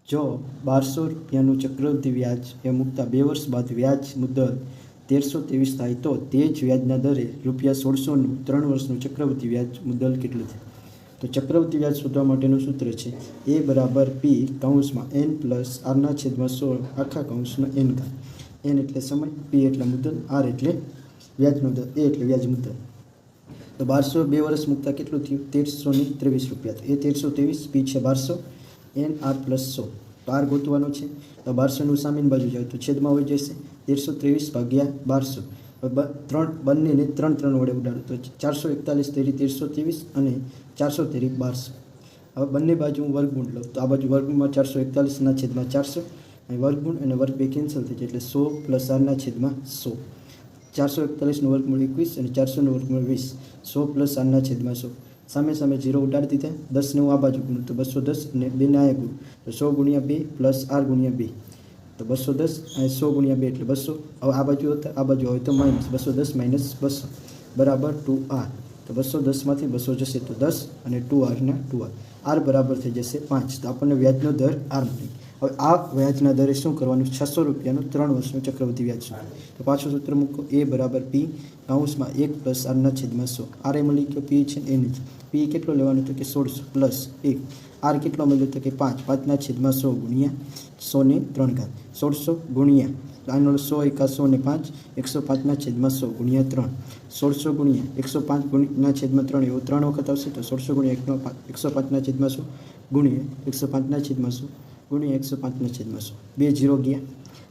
જો 1200 રૂપિયાનું ચક્રવૃદ્ધિ વ્યાજ એ મૂકતા 2 વર્ષ બાદ વ્યાજ મુદત 1323 થાય તો તે જ વ્યાજના દરે ₹1600નું 3 વર્ષનું ચક્રવૃદ્ધિ વ્યાજ મુદત કેટલું થાય? તો ચક્રવૃદ્ધિ વ્યાજ શોધવા માટેનું સૂત્ર છે A બરાબર P કૌંસમાં n પ્લસ r/16 આખા કૌંસનો n ઘાત. n એટલે સમય, P એટલે મુદત, r એટલે વ્યાજનો દર, A એટલે વ્યાજ મુદત. તો 1200 2 વર્ષ મૂકતા કેટલું થયું? 1323 રૂપિયા. તો એ 1323, P છે 1200, n r પ્લસ 100. તો r ગોતવાનો છે. તો 1200નું સામેની બાજુ જાય તો છેદમાં હોઈ જશે 1323 ભાગ્યા 1200. બંનેને 3 વડે ઉડાડો તો 441 તેરી 1323 અને 400 તેરી 1200. હવે બંને બાજુ હું વર્ગમૂળ લઉં તો આ બાજુ વર્ગમૂળમાં 441 છેદમાં 400, અહીં વર્ગમૂળ અને વર્ગ બે કેન્સલ થઈ જાય એટલે 100 પ્લસ r છેદમાં 100. 441નું વર્ગમૂળ 21 અને 400નું વર્ગમૂળ 20. 100 પ્લસ r છેદમાં 100. સામે સામે 0 ઉડાડી દીધા. 10ને હું આ બાજુ ગુણું તો 210 અને 2ને આ ગુણું તો 100 ગુણ્યા 2 પ્લસ r ગુણ્યા 2 તો 210 અને 100 ગુણ્યા 2 એટલે 200. હવે આ બાજુ હોય તો માઇનસ 210 માઇનસ 200 બરાબર 2r. તો 210માંથી 200 જશે તો 10 અને 2r ના 2r. r બરાબર થઈ જશે 5. તો આપણને વ્યાજનો દર r મળી. હવે આ વ્યાજના દરે શું કરવાનું? 600 રૂપિયાનું 3 વર્ષનું ચક્રવૃદ્ધિ વ્યાજ. તો પાછું સૂત્ર મૂકો. A બરાબર P કૌંસમાં 1 પ્લસ r/100. r એ મળી ગયો, P છે n જ. P કેટલો લેવાનો તો કે 1600 પ્લસ 1. r કેટલો મળ્યો તો કે 5. 5/100 ગુણ્યા 100 ને 3 ઘાત. 1600 ગુણ્યા આનો 100 એકા 100 ને 5, 105/100 ગુણ્યા 3. 1600 ગુણ્યા 105/3 એવો 3 વખત આવશે તો 1600 ગુણ્યા 105/100 ગુણ્યા 105/100 ગુણ્યા 105/100. 2 0 ગયા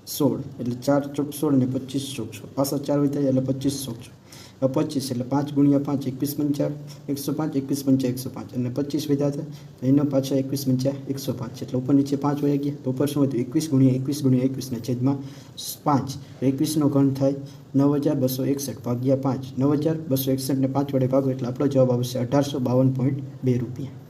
16 એટલે 4 ચોક 16 ને 25 ચોક 16. પાછા 4 વધ્યા એટલે 25 ચોક 25 એટલે 5 ગુણ્યા 5 21 × 5 105 21 × 105 અને 25 વધ્યા હતા તો એના પાછા 21 × 105 એટલે ઉપર નીચે 5 વયા ગયા તો ઉપર શું હતું? 21 × 21 × 21 ના છેદમાં 5. 21નો ઘન થાય 9261 ભાગ્યા 5. 9261 ને 5 વડે ભાગો એટલે આપણો જવાબ આવશે 1852.2 રૂપિયા.